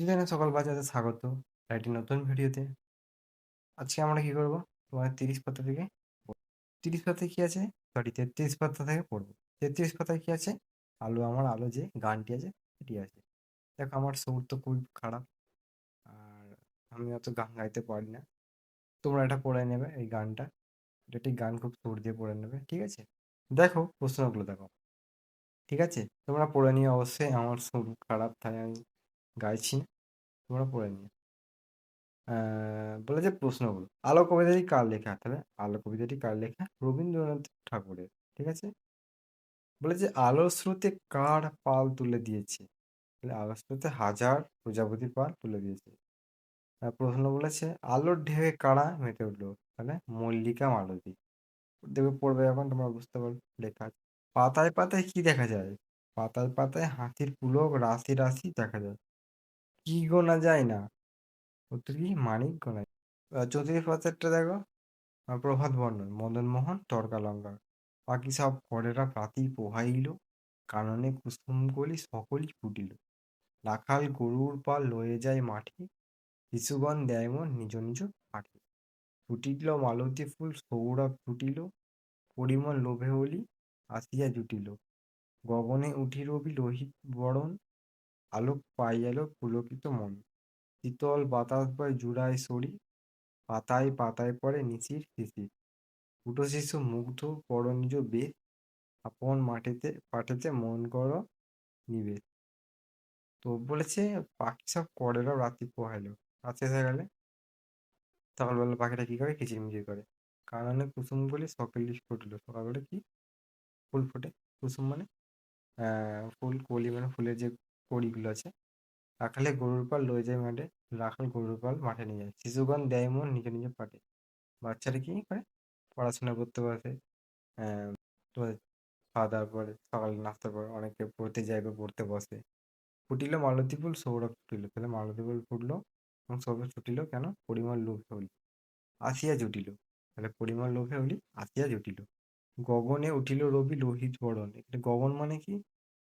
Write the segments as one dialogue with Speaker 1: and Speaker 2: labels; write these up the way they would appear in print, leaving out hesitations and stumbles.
Speaker 1: প্রতিদিনের সকাল বাজারে স্বাগত। একটি নতুন ভিডিওতে। আজকে আমরা কি করব? তোমার 30 পাতা থেকে 30 পাতায় কি আছে? সরি 33 পাতা থেকে পড়ব। 33 পাতায় কি আছে? আলো যে গানটি আছে সেটি আছে। দেখো আমার সুর তো খুব খারাপ। আর আমি অত গান গাইতে পারি না। তোমরা এটা পড়ে নেবে এই গানটা। এটা ঠিক গান খুব সুর দিয়ে পড়ে নেবে। ঠিক আছে? দেখো প্রশ্নগুলো দেখো। ঠিক আছে? তোমরা পড়ে নিও অবশ্যই। আমার সুর খারাপ তাই আমি গাইছি না। তোমরা পড়ে নিও। বলে যে প্রশ্নগুলো আলো কবিতাটি কার লেখা? তাহলে আলো কবিতাটি কার লেখা? রবীন্দ্রনাথ ঠাকুরের। ঠিক আছে? বলে যে আলোর স্রোতে কার পাল তুলে দিয়েছে? তাহলে আলোর স্রোতে হাজার প্রজাপতি পাল তুলে দিয়েছে। প্রশ্ন বলেছে আলোর ঢেউয়ে কারা মেতে উঠলো? তাহলে মল্লিকা মালতী। দেখবে পড়বে এখন তোমরা বুঝতে পারবে লেখা আছে। পাতায় পাতায় কি দেখা যায়? পাতায় পাতায় হাতির পুলক রাশি রাশি দেখা যায়। কি গোনা যায় না? উত্তর কি? মানিক গোনা যায়। চৌত্রিশ পাতারটা দেখো। প্রভাত বর্ণন মদনমোহন তর্কালঙ্কার। বাকি সব পরেরা প্রাতি পোহাইল, কাননে কুসুমকলি সকলই ফুটিল। রাখাল গরুর পাল লয়ে যায় মাঠে, শিশুগণ দেয় মন নিজ নিজ পাঠে। ফুটিল মালতী ফুল সৌরভ ফুটিল, পরিমল লোভে অলি আসিয়া জুটিল। গগনে উঠি রবি লোহিত বরণ, আলোক পাইয়াল পুলকিত মন। শীতল বাতাস বয় জুড়ায় সরি, পাতায় পাতায় পড়ে নিশির শিশির। উটো শিশু মুগ্ধ পর নিজ বেশ, আপন মাঠেতে পাঠেতে মন করো নিবে। তো বলেছে পাখি সব করেরাও রাত্রি পোহাইলো। রাত শেষ হয়ে গেলে সকালবেলা পাখিটা কি করে? কিচিরমিচির করে। কাননে কুসুমগুলি সকলি ফুটলো। সকালবেলা কি ফুল ফোটে? কুসুম মানে ফুল, কলি মানে ফুলের যে কড়িগুলো আছে। রাখালে গরুর পাল লয়ে যায় মাঠে, রাখাল গরুর পাল মাঠে নিয়ে যায়। শিশুগণ দেয় মন নিজ নিজ পাঠে। বাচ্চারা কি করে? পড়াশোনা করতে বসে। তোমার খাওয়া দাওয়ার পরে, সকালে নাস্তার পর অনেকে পড়তে যায় বা পড়তে বসে। ফুটিল মালতী ফুল সৌরভ ফুটিল। তাহলে মালতী ফুল ফুটলো এবং সৌরভ ফুটিল কেন? পরিমল লোভে হলি আসিয়া জুটিল। তাহলে পরিমল লোভে হলি আসিয়া জুটিল। গগনে উঠিল রবি লোহিত বরণ। এখানে গগন মানে কি?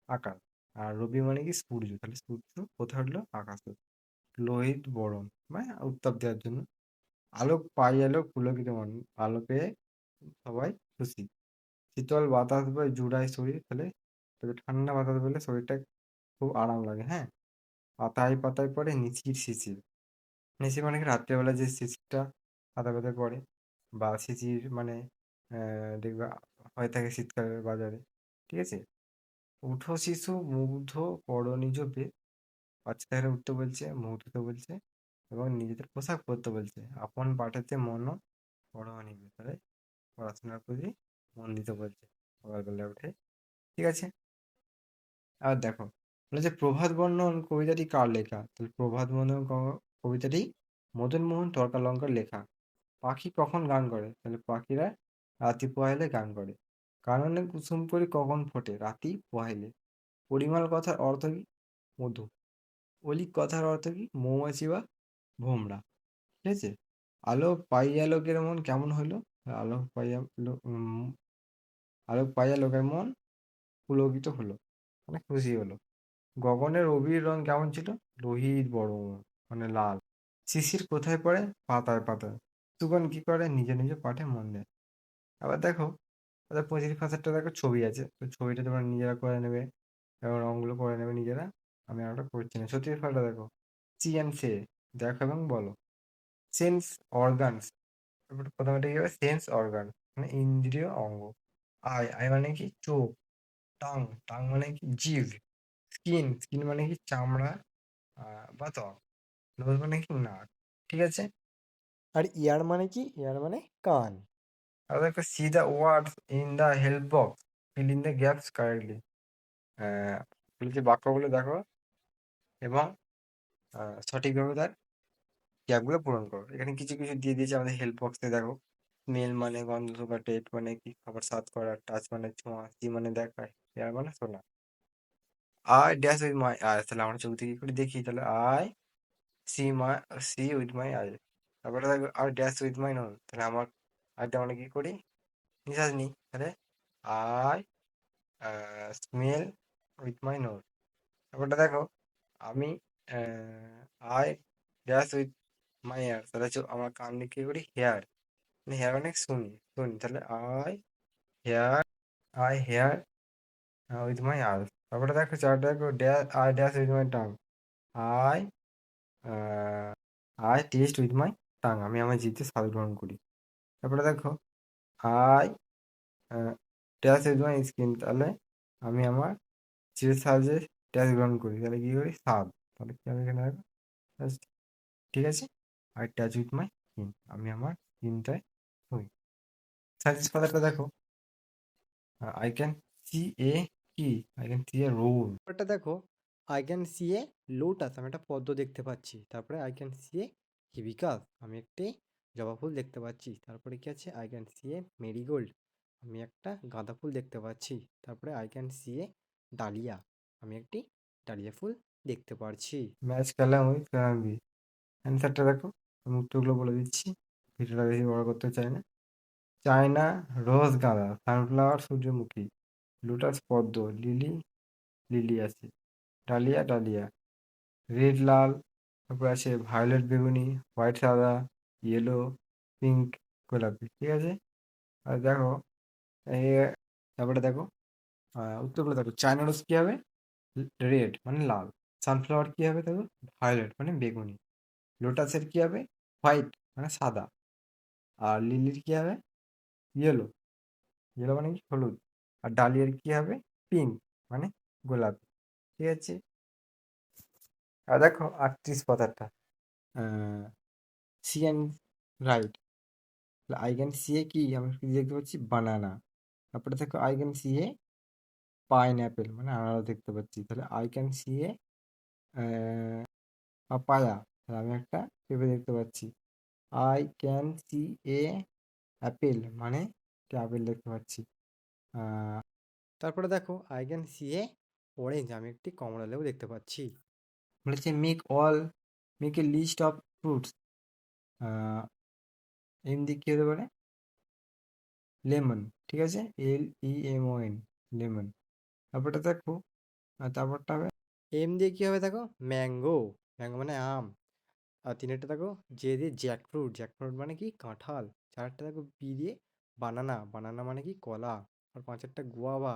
Speaker 1: আকাশ। আর রবি মানে কি? সূর্য। তাহলে সূর্য কোথায় উঠলো? আকাশে। লোহিত বরণ মানে উত্তাপ দেওয়ার জন্য। আলোক পাইয়ালো পুলকিত মন। আলো পেয়ে সবাই খুশি। শীতল বাতাস বয় জুড়ায় শরীর। তাহলে তবে ঠান্ডা বাতাস পেলে শরীরটা খুব আরাম লাগে। হ্যাঁ? পাতায় পাতায় পড়ে নিশির শিশির। নিশির মানে কি? রাত্রেবেলা যে শিশিরটা পাতায় পাতায় পড়ে, বা শিশির মানে দেখবে হয়ে থাকে শীতকালের বাজারে। ঠিক আছে? উঠো শিশু মুগ্ধ করো নিজ বেশ। বাচ্চাদের উঠতে বলছে, মুখ ধুতে বলছে এবং নিজেদের পোশাক পরতে বলছে। আপন পাঠেতে মনও বড় নিবে। তাহলে পড়াশোনার প্রতি মন দিতে বলছে সকালবেলা উঠে। ঠিক আছে? আর দেখো বলেছে প্রভাত বর্ণন কবিতাটি কার লেখা? তাহলে প্রভাত বর্ণন কবিতাটি মদনমোহন তর্কালঙ্কার লেখা। পাখি কখন গান করে? তাহলে পাখিরা রাতি পোহাইলে গান করে। কাননে কুসুম করি কখন ফোটে? রাতি পোহাইলে। পরিমল কথার অর্থ কি? মধু। অলিক কথার অর্থ কি? মৌমাছি বা ভোমরা। ঠিক আছে? আলো পাইয়া লোকের মন কেমন হইলো? আলো পাইয়া আলোক পাইয়া লোকের মন পুলকিত হলো, মানে খুশি হলো। গগনের রবির রং কেমন ছিল? লোহিত বর্ণ, মানে লাল। শিশির কোথায় পড়ে? পাতায় পাতায়। সুগন কি করে? নিজে নিজে পাঠে মন দেয়। আবার দেখো ওদের 25 পাতাটা দেখো ছবি আছে, তো ছবিটা তোমরা নিজেরা করে নেবে এবং রঙগুলো করে নেবে নিজেরা। আমি আর ওটা করছি না। 36 পাতাটা দেখো। সি অ্যান্ড সে, দেখো এবং বলো। সেন্স অর্গানস, প্রথমে কি হবে? সেন্স অর্গান মানে ইন্দ্রিয় অঙ্গ। আই আই মানে কি? চোখ। টাং টাং মানে কি? জিভ। স্কিন স্কিন মানে কি? চামড়া বা ত্বক। নোজ মানে কি? নাক। ঠিক আছে? আর ইয়ার মানে কি? ইয়ার মানে কান। আর দেখো C the words in the help box, fill in the gaps correctly. বলেছে বাক্যগুলো দেখো এবং সঠিকভাবে তার গ্যাপগুলো পূরণ করো। এখানে কিছু কিছু দিয়ে দিয়েছে আমাদের হেল্প বক্সে দেখো। স্মেল মানে গন্ধ শোকা, টেস্ট মানে কি? খাবার স্বাদ করা, টাচ মানে ছোঁয়া, সি মানে দেখা, হেয়ার মানে শোনা। I dash with my eye, তাহলে আমরা চোখ দিয়ে কি করে দেখি? তাহলে I see my, see with my eye. তারপরে দেখো আর ড্যাশ উইথ মাই নোজ, তাহলে আমার আইটা আমরা কি করি? নিঃশ্বাস নিই। তাহলে I smell with my nose. তারপরটা দেখো আমি I dash with my ear, তাহলে হচ্ছে আমার কান দিয়ে কি করি, হেয়ার, মানে হেয়ার মানে শুনি, শুনি, তাহলে hear I hear with my ears. তারপরে দেখো চারটা দেখো, dash I dash with my tongue, I I taste with my tongue, আমি আমার জিভে স্বাদ গ্রহণ করি। তারপরে দেখো I dash with my skin, তাহলে আমি আমার জিভের সাহায্যে ড্যাশ গ্রহণ করি, তাহলে কি করি, স্বাদ। তাহলে কি হবে এখানে দেখো, just, ঠিক আছে। I touch with my skin, আমি আমার স্কিনটায় ছুঁই। সাজেস্ট কথাটা দেখো, আই ক্যান সি এ কি, I can see a rose.
Speaker 2: এটা দেখো, I can see a lotus, আমি একটা পদ্ম দেখতে পাচ্ছি। তারপরে I can see a hibiscus, আমি একটি জবা ফুল দেখতে পাচ্ছি। তারপরে কি আছে, I can see a marigold, আমি একটা গাঁদা ফুল দেখতে পাচ্ছি। তারপরে I can see a dahlia, আমি একটি ডালিয়া ফুল দেখতে পারছি।
Speaker 1: ম্যাচ খেলাম উইথ কারাম্বি। অ্যান্সারটা দেখো, আমি উত্তরগুলো বলে দিচ্ছি, ভিডিওটা বেশি বড় করতে চাই না। চায়না রোজ গাঁদা, সানফ্লাওয়ার সূর্যমুখী, লোটাস পদ্ম, লিলি লিলি আছে, ডালিয়া ডালিয়া, রেড লাল, তারপর আছে ভায়োলেট বেগুনি, হোয়াইট সাদা, ইয়েলো, পিঙ্ক, গোলাপি, ঠিক আছে। আর দেখো এই, তারপরে দেখো উত্তরগুলো দেখো, চায়না রোজ কী হবে, রেড মানে লাল, সানফ্লাওয়ার কী হবে দেখো, ভায়োলেট মানে বেগুনি, লোটাসের কী হবে, হোয়াইট মানে সাদা, আর লিলির কী হবে, ইয়েলো, ইয়েলো মানে কি, হলুদ, আর ডালিয়ার কী হবে, পিঙ্ক মানে গোলাপি, ঠিক আছে। আর দেখো 38 পাতাটা, see and write, I can see a কি, আমি কি দেখতে পাচ্ছি, বানানা। তারপরে দেখো I can see a pineapple মানে আনারস দেখতে পাচ্ছি, তাহলে I can see a papaya, তাহলে আমি একটা পেঁপে দেখতে পাচ্ছি। I can see a apple মানে একটা আপেল দেখতে পাচ্ছি। আহ,
Speaker 2: তারপরে দেখো, I can see a orange, আমি একটি কমলা লেবু দেখতে পাচ্ছি।
Speaker 1: বলেছে make a list of fruits, M দিয়ে কী হতে পারে, লেমন, ঠিক আছে, LEMON, লেমন। তারপরটা দেখো, তারপরটা হবে,
Speaker 2: এম দিয়ে কি হবে দেখো, ম্যাঙ্গো, ম্যাঙ্গো মানে আম। আর তিনেরটা দেখো, যে দিয়ে জ্যাকফ্রুট, জ্যাকফ্রুট মানে কি, কাঁঠাল। চারটা দেখো, বি দিয়ে বানানা, বানানা মানে কি, কলা। আর পাঁচেরটা গুয়াভা,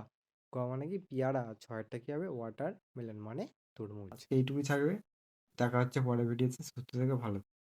Speaker 2: গুয়াভা মানে কি, পেয়ারা। আর ছয়েরটা কি হবে, ওয়াটার মেলন মানে তরমুজ।
Speaker 1: আজকে এইটুকুই থাকবে। দেখা হচ্ছে পরের ভিডিওতে, সুস্থ থেকে ভালো থেকো।